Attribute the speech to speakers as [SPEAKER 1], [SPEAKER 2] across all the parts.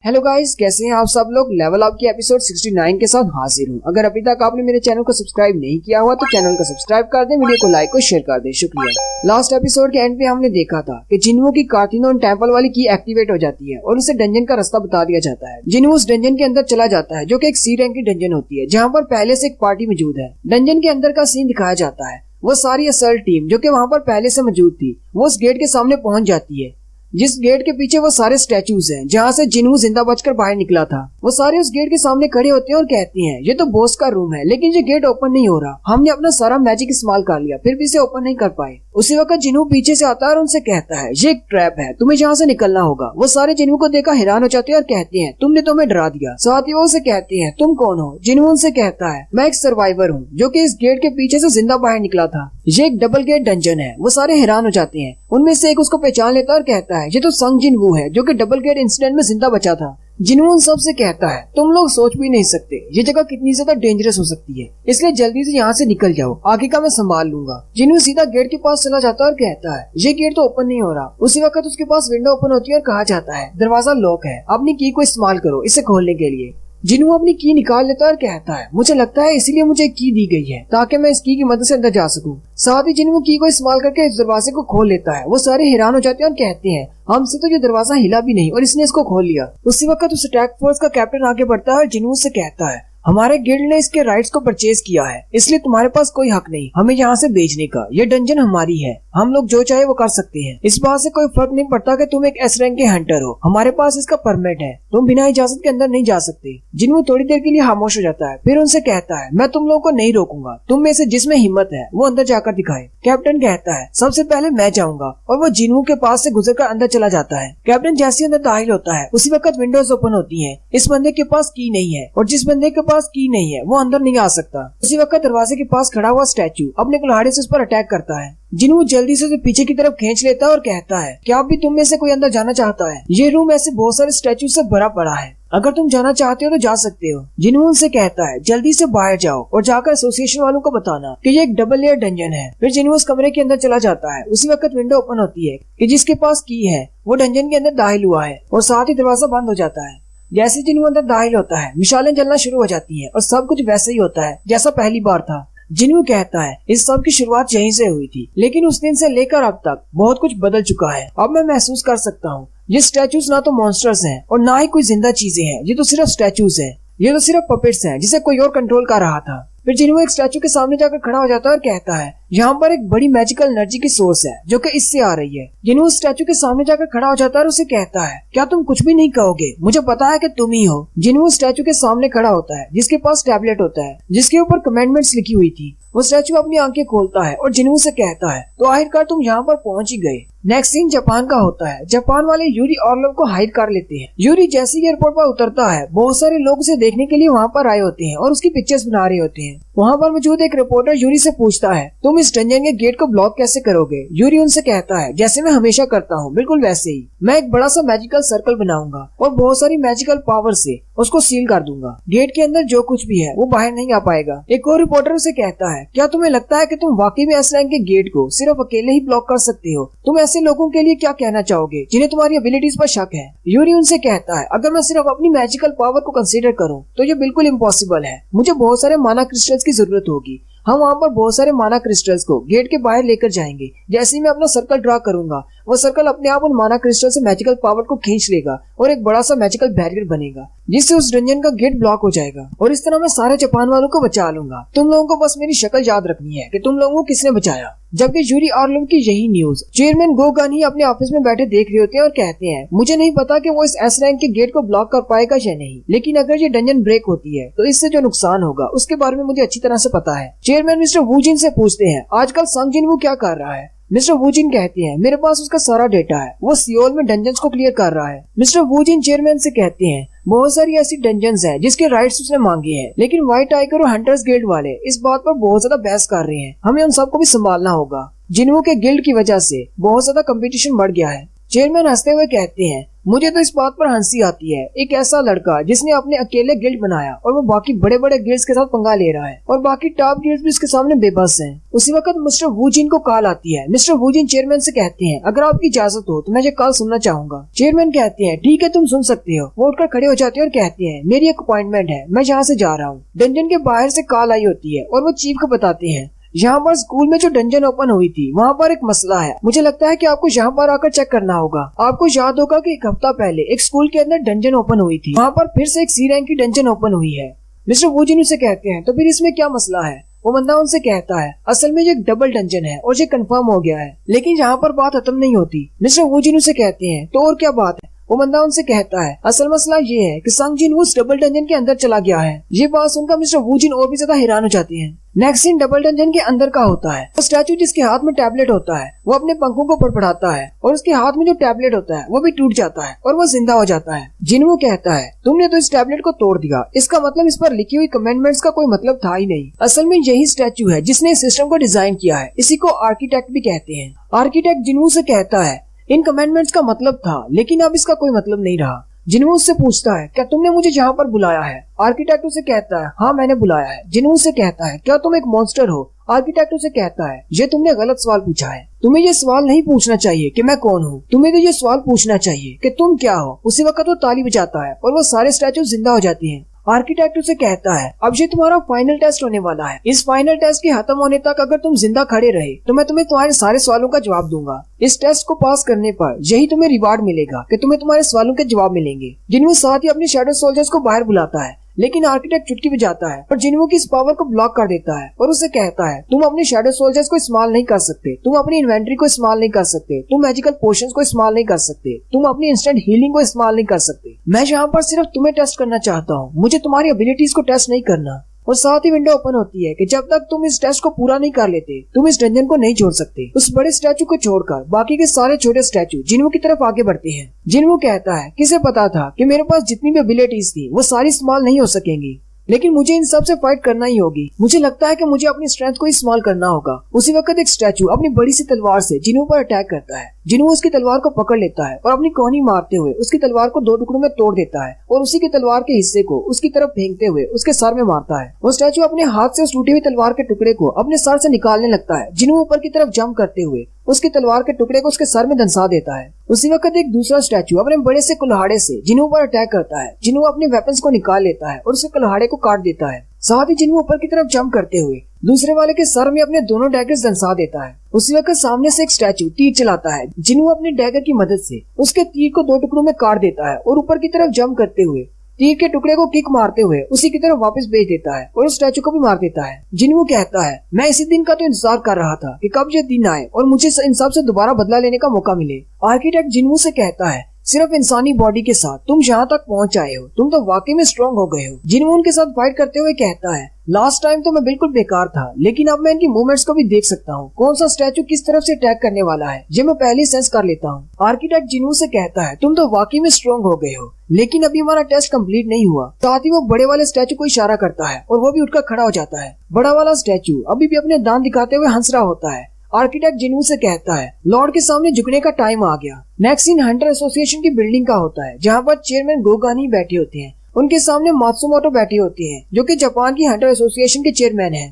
[SPEAKER 1] Hello guys, कैसे हैं आप सब लोग। लेवल अप की एपिसोड 69 के साथ हाजिर हूँ। अगर अभी तक आपने मेरे चैनल को सब्सक्राइब नहीं किया हुआ तो चैनल को सब्सक्राइब कर दें, वीडियो को लाइक और शेयर कर दें। शुक्रिया। लास्ट एपिसोड के एंड पे हमने देखा था कि जिन्वू की कार्थिनोन टेम्पल वाली की एक्टिवेट हो जाती है और उसे डंजन का रास्ता बता दिया जाता है। जिन्वू उस डंजन के अंदर चला जाता है जो कि एक सी रैंक की डंजन होती है, जहाँ पर पहले से एक पार्टी मौजूद है। डंजन के अंदर का सीन दिखाया जाता है। वो सारी असल्ट टीम जो कि वहाँ पर पहले से मौजूद थी, वो उस गेट के सामने पहुंच जाती है, जिस गेट के पीछे वो सारे स्टैचूज हैं जहाँ से जिन्वू जिंदा बचकर बाहर निकला था। वो सारे उस गेट के सामने खड़े होते हैं और कहते हैं ये तो बॉस का रूम है, लेकिन ये गेट ओपन नहीं हो रहा। हमने अपना सारा मैजिक इस्तेमाल कर लिया, फिर भी इसे ओपन नहीं कर पाए। उसी वक्त जिन्वू पीछे से आता है और उनसे कहता है ये एक ट्रैप है, तुम्हें यहाँ से निकलना होगा। वो सारे जिन्वू को देखकर हैरान हो जाते हैं और कहते हैं तुमने तो हमें डरा दिया। साथ ही वो उसे कहते हैं तुम कौन हो। जिन्वू उनसे कहता है मैं एक सर्वाइवर हूँ जो कि इस गेट के पीछे से जिंदा बाहर निकला था। ये एक डबल गेट डंजन है। वो सारे हैरान हो जाते हैं। उनमें से एक उसको पहचान लेता है और कहता है ये तो संग जिन्वू है जो कि डबल गेट इंसिडेंट में जिंदा बचा था। जिन्वू उन सब से कहता है तुम लोग सोच भी नहीं सकते ये जगह कितनी ज्यादा डेंजरस हो सकती है, इसलिए जल्दी से यहाँ से निकल जाओ, आगे का मैं संभाल लूंगा। जिन्वू सीधा गेट के पास चला जाता है और कहता है ये गेट तो ओपन नहीं हो रहा। उसी वक्त उसके पास विंडो ओपन होती है और कहा जाता है दरवाजा लॉक है, अपनी की को इस्तेमाल करो इसे खोलने के लिए। जिन्वू अपनी की निकाल लेता है और कहता है मुझे लगता है इसीलिए मुझे एक की दी गई है ताकि मैं इस की मदद से अंदर जा सकूं। साथ ही जिन्वू की को इस्तेमाल करके इस दरवाजे को खोल लेता है। वो सारे हैरान हो जाते हैं और कहते हैं हमसे तो ये दरवाजा हिला भी नहीं और इसने इसको खोल लिया। उसी वक्त उस अटैक फोर्स का कैप्टन आगे बढ़ता है और जिन्वू से कहता है हमारे गिल्ड ने इसके राइट्स को परचेज किया है, इसलिए तुम्हारे पास कोई हक नहीं हमें यहाँ से बेचने का। ये डंजन हमारी है, हम लोग जो चाहे वो कर सकते हैं। इस बात से कोई फर्क नहीं पड़ता कि तुम एक एस रैंक के हंटर हो, हमारे पास इसका परमिट है, तुम बिना इजाजत के अंदर नहीं जा सकते। जिन्वू थोड़ी देर के लिए खामोश हो जाता है, फिर उनसे कहता है मैं तुम लोगों को नहीं रोकूंगा, तुम में से जिसमें हिम्मत है वो अंदर जाकर दिखाए। कैप्टन कहता है सबसे पहले मैं जाऊंगा और वो जिन्वू के पास से गुजरकर अंदर चला जाता है। कैप्टन जैसे अंदर दाखिल होता है उसी वक्त विंडोज ओपन होती है। इस बंदे के पास की नहीं है और जिस बंदे के पास की नहीं है वो अंदर नहीं आ सकता। उसी वक्त दरवाजे के पास खड़ा हुआ स्टैचू अपने कुल्हाड़ी से उस पर अटैक करता है। जिन्वू जल्दी से उसे पीछे की तरफ खींच लेता है और कहता है क्या भी तुम में से कोई अंदर जाना चाहता है। ये रूम ऐसे बहुत सारे स्टैचू से भरा पड़ा है, अगर तुम जाना चाहते हो तो जा सकते हो। जिन्वू उनसे कहता है जल्दी से बाहर जाओ और जाकर एसोसिएशन वालों को बताना कि ये एक डबल लेयर डंजन है। फिर जिन्वू उस कमरे के अंदर चला जाता है। उसी वक्त विंडो ओपन होती है कि जिसके पास की है वो डंजन के अंदर दाखिल हुआ है और साथ ही दरवाजा बंद हो जाता है। जैसे जिन्वू अंदर दाखिल होता है मिसालें जलना शुरू हो जाती हैं और सब कुछ वैसे ही होता है जैसा पहली बार था। जिन्वू कहता है इस सब की शुरुआत यहीं से हुई थी, लेकिन उस दिन से लेकर अब तक बहुत कुछ बदल चुका है। अब मैं महसूस कर सकता हूँ ये स्टैचूज ना तो मॉन्स्टर्स हैं और ना ही कोई जिंदा चीजें हैं, ये तो सिर्फ स्टैचूज हैं, ये तो सिर्फ पपेट्स हैं जिसे कोई और कंट्रोल कर रहा था। फिर जिन्वू एक स्टैचू के सामने जाकर खड़ा हो जाता है और कहता है यहाँ पर एक बड़ी मैजिकल एनर्जी की सोर्स है जो कि इससे आ रही है। जिन्वू उस स्टैचू के सामने जाकर खड़ा हो जाता है और उसे कहता है क्या तुम कुछ भी नहीं कहोगे, मुझे पता है कि तुम ही हो। जिन्वू स्टैचू के सामने खड़ा होता है जिसके पास टैबलेट होता है जिसके ऊपर कमेंडमेंट्स लिखी हुई थी। वो स्टैचू अपनी आंखें खोलता है और जिन्वू से कहता है तो आखिरकार तुम यहाँ पर पहुंच ही गए। नेक्स्ट सीन जापान का होता है। जापान वाले यूरी ऑर्लोव को हायर कर लेते हैं। यूरी जैसे ही एयरपोर्ट पर उतरता है बहुत सारे लोग उसे देखने के लिए वहाँ पर आए होते हैं और उसकी पिक्चर्स बना रहे होते हैं। वहाँ पर मौजूद एक रिपोर्टर यूरी से पूछता है तुम इस डंजन के गेट को ब्लॉक कैसे करोगे। यूरी उनसे कहता है जैसे मैं हमेशा करता हूँ, बिल्कुल वैसे ही। मैं एक बड़ा सा मैजिकल सर्कल बनाऊंगा और बहुत सारी मैजिकल पावर से उसको सील कर दूंगा। गेट के अंदर जो कुछ भी है वो बाहर नहीं आ पाएगा। एक और रिपोर्टर उसे कहता है क्या तुम्हें लगता है कि तुम वाकई में एस रैंक के गेट को सिर्फ अकेले ही ब्लॉक कर सकते हो। तुम ऐसे लोगों के लिए क्या कहना चाहोगे जिन्हें तुम्हारी एबिलिटीज पर शक है। यूरी उनसे कहता है अगर मैं सिर्फ अपनी मैजिकल पावर को कंसीडर करूँ तो ये बिल्कुल इम्पॉसिबल है। मुझे बहुत सारे माना क्रिस्टल्स की जरूरत होगी। हम वहाँ पर बहुत सारे माना क्रिस्टल्स को गेट के बाहर लेकर जाएंगे। जैसे ही मैं अपना सर्कल ड्रा करूंगा वो सर्कल अपने आप उन माना क्रिस्टल से मैजिकल पावर को खींच लेगा और एक बड़ा सा मैजिकल बैरियर बनेगा जिससे उस डंजन का गेट ब्लॉक हो जाएगा और इस तरह मैं सारे जापान वालों को बचा लूंगा। तुम लोगों को बस मेरी शक्ल याद रखनी है कि तुम लोगों को किसने बचाया। जबकि यूरी ऑर्लोव की यही न्यूज चेयरमैन गोगान ही अपने ऑफिस में बैठे देख रहे होते हैं और कहते हैं मुझे नहीं पता कि वो इस एस रैंक के गेट को ब्लॉक कर पाएगा या नहीं, लेकिन अगर ये डंजन ब्रेक होती है तो इससे जो नुकसान होगा उसके बारे में मुझे अच्छी तरह से पता है। चेयरमैन मिस्टर वूजिन से पूछते हैं आजकल संग जिन्वू क्या कर रहा है। मिस्टर वूजिन कहते हैं मेरे पास उसका सारा डेटा है, वो सियोल में डंजन्स को क्लियर कर रहा है। मिस्टर वूजिन चेयरमैन से कहते हैं बहुत सारी ऐसी डंजन्स हैं जिसके राइट्स उसने मांगे हैं, लेकिन व्हाइट टाइगर और हंटर्स गिल्ड वाले इस बात पर बहुत ज्यादा बहस कर रहे हैं। हमें उन सबको भी संभालना होगा। जिन्वू के गिल्ड की वजह से बहुत ज्यादा कंपटीशन बढ़ गया है। चेयरमैन हंसते हुए कहते हैं मुझे तो इस बात पर हंसी आती है, एक ऐसा लड़का जिसने अपने अकेले गिल्ड बनाया और वो बाकी बड़े बड़े गिल्ड्स के साथ पंगा ले रहा है और बाकी टॉप गिल्ड्स भी इसके सामने बेबस हैं। उसी वक्त मिस्टर वूजिन को कॉल आती है। मिस्टर वूजिन चेयरमैन से कहते हैं, अगर आपकी इजाजत हो तो मैं ये कॉल सुनना चाहूंगा। चेयरमैन कहते हैं, ठीक है तुम सुन सकते हो। वो उठकर खड़े हो जाते हैं और कहते हैं, मेरी एक अपॉइंटमेंट है, मैं यहाँ से जा रहा हूँ। डंजन के बाहर से कॉल आई होती है और वो चीफ को बताते हैं, यहाँ पर स्कूल में जो डंजन ओपन हुई थी वहाँ पर एक मसला है। मुझे लगता है कि आपको यहाँ पर आकर चेक करना होगा। आपको याद होगा कि एक हफ्ता पहले एक स्कूल के अंदर डंजन ओपन हुई थी, वहाँ पर फिर से एक सी रैंक की डंजन ओपन हुई है। मिस्टर वूजिन उसे कहते हैं, तो फिर इसमें क्या मसला है? वो बंदा उनसे कहता है, असल में ये एक डबल डंजन है और ये कंफर्म हो गया है। लेकिन यहाँ पर बात खत्म नहीं होती। मिस्टर वूजिन उसे कहते हैं, तो और क्या बात है? वो बंदा उनसे कहता है, असल मसला ये है कि संग जिन उस डबल डंजन के अंदर चला गया है। ये बात सुनकर मिस्टर वूजिन और भी ज्यादा हैरान हो जाते हैं। नेक्स्ट सीन डबल डंजन के अंदर का होता है। वो स्टैचू जिसके हाथ में टैबलेट होता है वो अपने पंखों को फड़फड़ाता है और उसके हाथ में जो टैबलेट होता है वो भी टूट जाता है और वो जिंदा हो जाता है। जिनवू कहता है, तुमने तो इस टैबलेट को तोड़ दिया, इसका मतलब इस पर लिखी हुई कमेंटमेंट्स का कोई मतलब था ही नहीं। असल में यही स्टैचू है जिसने इस सिस्टम को डिजाइन किया है। इसी को आर्किटेक्ट भी कहते हैं। आर्किटेक्ट जिनवू से कहता है, इन कमेंटमेंट्स का मतलब था लेकिन अब इसका कोई मतलब नहीं रहा। जिनवू उससे पूछता है, क्या तुमने मुझे यहाँ पर बुलाया है? आर्किटेक्ट उसे कहता है, हाँ मैंने बुलाया है। जिनवू से कहता है, क्या तुम एक मॉन्स्टर हो? आर्किटेक्ट उसे कहता है, ये तुमने गलत सवाल पूछा है। तुम्हें ये सवाल नहीं पूछना चाहिए कि मैं कौन हूँ, तुम्हें तो ये सवाल पूछना चाहिए कि तुम क्या हो। उसी वक्त वो ताली बजाता है और वो सारे स्टैचू जिंदा हो जाती हैं। आर्किटेक्ट उसे कहता है, अब ये तुम्हारा फाइनल टेस्ट होने वाला है। इस फाइनल टेस्ट के खत्म होने तक अगर तुम जिंदा खड़े रहे तो मैं तुम्हें तुम्हारे सारे सवालों का जवाब दूंगा। इस टेस्ट को पास करने पर यही तुम्हें रिवार्ड मिलेगा कि तुम्हें तुम्हारे सवालों के जवाब मिलेंगे। जिनवू साथ ही अपने शैडो सोल्जर्स को बाहर बुलाता है, लेकिन आर्किटेक्ट चुटकी बजाता है और जिनवू की इस पावर को ब्लॉक कर देता है और उसे कहता है, तुम अपने शैडो सोल्जर्स को इस्तेमाल नहीं कर सकते, तुम अपनी इन्वेंट्री को इस्तेमाल नहीं कर सकते, तुम मैजिकल पोशंस को इस्तेमाल नहीं कर सकते, तुम अपनी इंस्टेंट हीलिंग को इस्तेमाल नहीं कर सकते। मैं यहाँ पर सिर्फ तुम्हें टेस्ट करना चाहता हूँ, मुझे तुम्हारी एबिलिटीज को टेस्ट नहीं करना। और साथ ही विंडो ओपन होती है कि जब तक तुम इस टेस्ट को पूरा नहीं कर लेते तुम इस डंजन को नहीं छोड़ सकते। उस बड़े स्टैचू को छोड़कर बाकी के सारे छोटे स्टैचू जिनवू की तरफ आगे बढ़ते हैं। जिनवू कहता है, किसे पता था कि मेरे पास जितनी भी एबिलिटीज थी वो सारी इस्तेमाल नहीं हो सकेंगी, लेकिन मुझे इन सब से फाइट करना ही होगी। मुझे लगता है कि मुझे अपनी स्ट्रेंथ को इस्तेमाल करना होगा। उसी वक्त एक स्टैचू अपनी बड़ी सी तलवार से जिनवू पर अटैक करता है। जिनवू उसकी तलवार को पकड़ लेता है और अपनी कोहनी मारते हुए उसकी तलवार को दो टुकड़ों में तोड़ देता है और उसी की तलवार के हिस्से को उसकी तरफ फेंकते हुए उसके सर में मारता है। वो स्टैचू अपने हाथ से उस टूटी हुई तलवार के टुकड़े को अपने सर से निकालने लगता है। जिनवू ऊपर की तरफ जंप करते हुए उसकी तलवार के टुकड़े को उसके सर में दंसा देता है। उसी वक्त एक दूसरा स्टैचू अपने बड़े से कुल्हाड़े से जिनवू पर अटैक करता है। जिनवू अपने वेपन्स को निकाल लेता है और उसके कुल्हाड़े को काट देता है। साथ ही जिनवू ऊपर की तरफ जंप करते हुए दूसरे वाले के सर में अपने दोनों डैगर्स दंसा देता है। उसी वक्त सामने से एक स्टैचू तीर चलाता है। जिनवू अपने डैगर की मदद से उसके तीर को दो टुकड़ों में काट देता है और ऊपर की तरफ जंप करते हुए तीर के टुकड़े को किक मारते हुए उसी की तरफ वापस भेज देता है और उस स्टैचू को भी मार देता है। जिनवू कहता है, मैं इसी दिन का तो इंतजार कर रहा था कि कब ये दिन आए और मुझे इन सब से दोबारा बदला लेने का मौका मिले। आर्किटेक्ट जिनवू से कहता है, सिर्फ इंसानी बॉडी के साथ तुम यहाँ तक पहुँच आए हो, तुम तो वाकई में स्ट्रॉन्ग हो गए हो। जिनवू उनके साथ फाइट करते हुए कहता है, लास्ट टाइम तो मैं बिल्कुल बेकार था, लेकिन अब मैं इनकी मूवमेंट्स को भी देख सकता हूँ। कौन सा स्टैचू किस तरफ से अटैक करने वाला है ये मैं पहले सेंस कर लेता हूँ। आर्किटेक्ट जिनवू से कहता है, तुम तो वाकई में स्ट्रॉन्ग हो गए हो, लेकिन अभी हमारा टेस्ट कंप्लीट नहीं हुआ। साथ ही वो बड़े वाले स्टैचू को इशारा करता है और वो भी उठकर खड़ा हो जाता है। बड़ा वाला स्टैचू अभी भी अपने दांत दिखाते हुए हंस रहा होता है। आर्किटेक्ट जिनवू से कहता है, लॉर्ड के सामने झुकने का टाइम आ गया। नेक्स्ट सीन हंटर एसोसिएशन की बिल्डिंग का होता है, जहाँ पर चेयरमैन गोगानी बैठे होते हैं। उनके सामने मात्सुमोटो बैठे होते हैं जो कि जापान की हंटर एसोसिएशन के चेयरमैन हैं।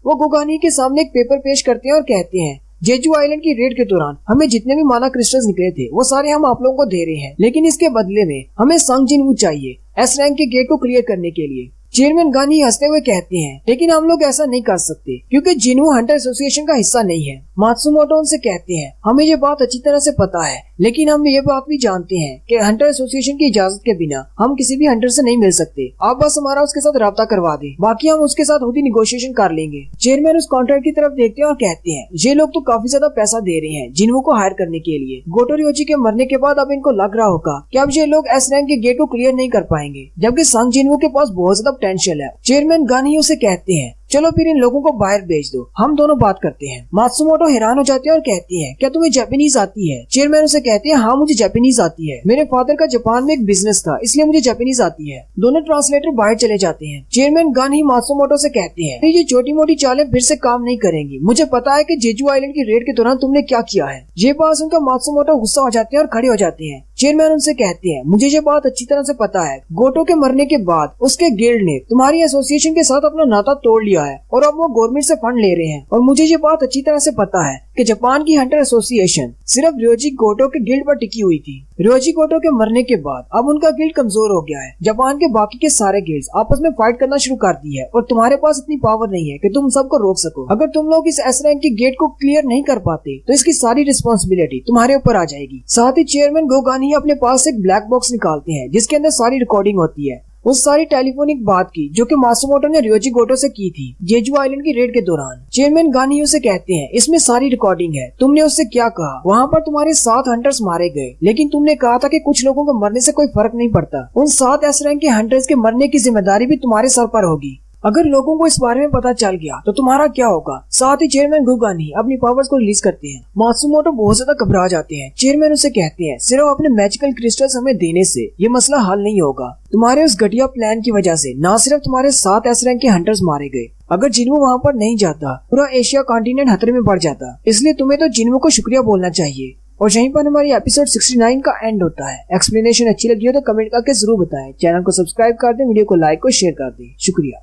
[SPEAKER 1] वो गोगानी के सामने एक पेपर पेश करते हैं और कहते हैं, जेजू आइलैंड की रेड के दौरान हमें जितने भी माना क्रिस्टल्स निकले थे वो सारे हम आप लोगों को दे रहे हैं, लेकिन इसके बदले में हमें संग जिनवू चाहिए एस रैंक के गेट को क्लियर करने के लिए। चेयरमैन गानी हंसते हुए कहते हैं, लेकिन हम लोग ऐसा नहीं कर सकते क्योंकि जिनवू हंटर एसोसिएशन का हिस्सा नहीं है। मात्सुमोटो उनसे कहते हैं, हमें ये बात अच्छी तरह से पता है, लेकिन हम ये बात भी जानते हैं कि हंटर एसोसिएशन की इजाजत के बिना हम किसी भी हंटर से नहीं मिल सकते। आप बस हमारा उसके साथ राब्ता करवा दें, बाकी हम उसके साथ खुद ही निगोशिएशन कर लेंगे। चेयरमैन उस कॉन्ट्रैक्ट की तरफ देखते हैं और कहते हैं, ये लोग तो काफी ज्यादा पैसा दे रहे हैं जिनवू को हायर करने के लिए। गोटोरियोजी के मरने के बाद अब इनको लग रहा होगा कि अब ये लोग एस रैंक के गेट को क्लियर नहीं कर पाएंगे, जबकि संग जिनवू के पास बहुत ज्यादा पोटेंशियल है। चेयरमैन गानी उसे कहते हैं, चलो फिर इन लोगों को बाहर भेज दो, हम दोनों बात करते हैं। मात्सुमोटो हैरान हो जाती है और कहती है, क्या तुम्हें जापानीज आती है? चेयरमैन उसे कहते हैं, हाँ मुझे जापानीज आती है, मेरे फादर का जापान में एक बिजनेस था इसलिए मुझे जापानीज आती है। दोनों ट्रांसलेटर बाहर चले जाते हैं। चेयरमैन गानी मात्सुमोटो से कहते हैं, ये छोटी मोटी चालें फिर से काम नहीं करेंगी, मुझे पता है कि जेजू आइलैंड की रेड के दौरान तुमने क्या किया है। ये बात सुनकर मात्सुमोटो गुस्सा हो जाते हैं और खड़े हो जाते हैं। चेयरमैन उनसे कहते हैं, मुझे ये बात अच्छी तरह से पता है, गोटो के मरने के बाद उसके गिल्ड ने तुम्हारी एसोसिएशन के साथ अपना नाता तोड़ लिया है और अब वो गवर्नमेंट से फंड ले रहे हैं। और मुझे ये बात अच्छी तरह से पता है कि जापान की हंटर एसोसिएशन सिर्फ रियोजी गोटो के गिल्ड पर टिकी हुई थी। रियोजी गोटो के मरने के बाद अब उनका गिल्ड कमजोर हो गया है। जापान के बाकी के सारे गिल्ड्स आपस में फाइट करना शुरू कर दी है और तुम्हारे पास इतनी पावर नहीं है कि तुम सबको रोक सको। अगर तुम लोग इस एस रैंक के गेट को क्लियर नहीं कर पाते तो इसकी सारी रिस्पॉन्सिबिलिटी तुम्हारे ऊपर आ जाएगी। साथ ही चेयरमैन गोगानी अपने पास एक ब्लैक बॉक्स निकालते हैं जिसके अंदर सारी रिकॉर्डिंग होती है, उस सारी टेलीफोनिक बात की जो कि मासुमोटो ने रियोजी गोटो से की थी जेजू आइलैंड की रेड के दौरान। चेयरमैन गानियो से कहते हैं, इसमें सारी रिकॉर्डिंग है, तुमने उससे क्या कहा, वहाँ पर तुम्हारे 7 हंटर्स मारे गए, लेकिन तुमने कहा था कि कुछ लोगों के मरने से कोई फर्क नहीं पड़ता। उन 7 एस रैंक के हंटर्स के मरने की जिम्मेदारी भी तुम्हारे सर पर होगी। अगर लोगों को इस बारे में पता चल गया तो तुम्हारा क्या होगा। साथ ही चेयरमैन गोगानी अपनी पावर्स को रिलीज करते हैं। मात्सुमोटो बहुत ज्यादा घबरा जाते हैं। चेयरमैन उसे कहते हैं, सिर्फ अपने मैजिकल क्रिस्टल्स हमें देने से ये मसला हल नहीं होगा। तुम्हारे उस घटिया प्लान की वजह से न सिर्फ तुम्हारे 7 एस रैंक के हंटर्स मारे गए, अगर जिन्हो वहाँ पर नहीं जाता पूरा एशिया कॉन्टिनेंट खतरे में पड़ जाता। इसलिए तुम्हें तो जिन्हो को शुक्रिया बोलना चाहिए। और यहीं पर हमारी एपिसोड 69 का एंड होता है। एक्सप्लेनेशन अच्छी लगी हो तो कमेंट करके जरूर बताएं। चैनल को सब्सक्राइब कर दें, वीडियो को लाइक और शेयर कर दें। शुक्रिया।